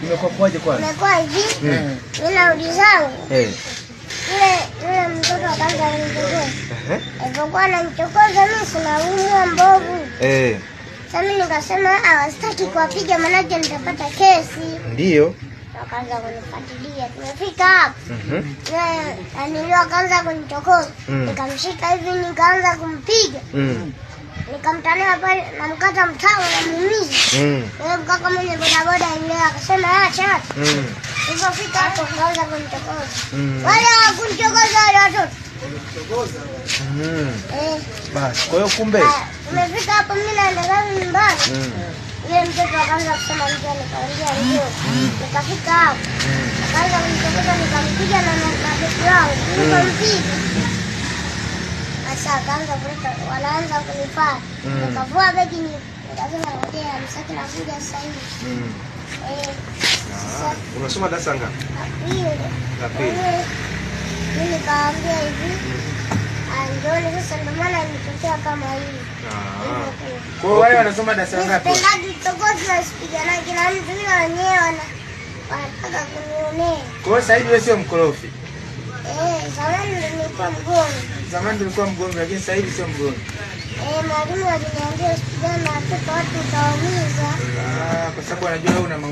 Imekuwa kwaje kwanza? Imekuwa hivi. Mimi narudi zangu. Yule mtoto akaanza kunichokoza. Alipokuwa ananichokoza mimi sinaumwa mbovu. Sasa mimi nikasema hawastaki kuwapiga maana nitapata kesi. Ndio. Wakaanza kunifuatilia. Tumefika hapo. Ndio akaanza kunichokoza. Nikamshika hivi nikaanza kumpiga. Nikamtania pale na mkata mtao na muumiza. Yule mkaka mwenye bodaboda ile akasema acha. Nilipofika hapo kaanza kunichokoza. Wale kunichokoza wale watoto. Kunichokoza. Basi kwa hiyo kumbe tumefika hapo mimi naendelea nyumbani. Yule mtoto akaanza kusema njoo nikaongea ndio. Nikafika hapo. Akaanza kunichokoza nikampiga na begi langu. Nikampiga. Sasa akaanza kuleta wanaanza kunifaa. Nikavua begi nikasema ngoja msaki na kuja sasa hivi. Unasoma darasa ngapi? La pili. Mimi kaambia hivi. Ndio sasa ndio maana nilitokea kama hivi. Kwa hiyo wale wanasoma darasa ngapi? Sipendi kutokoza sipigana kila mtu wenyewe wanataka kunionea. Kwa hiyo sasa hivi wewe sio mkorofi? Zamani nilikuwa mgomvi. Zamani nilikuwa mgomvi lakini sasa hivi sio mgomvi. Mwalimu aliniambia usipigane na watoto watu utawaumiza. Kwa sababu anajua wewe una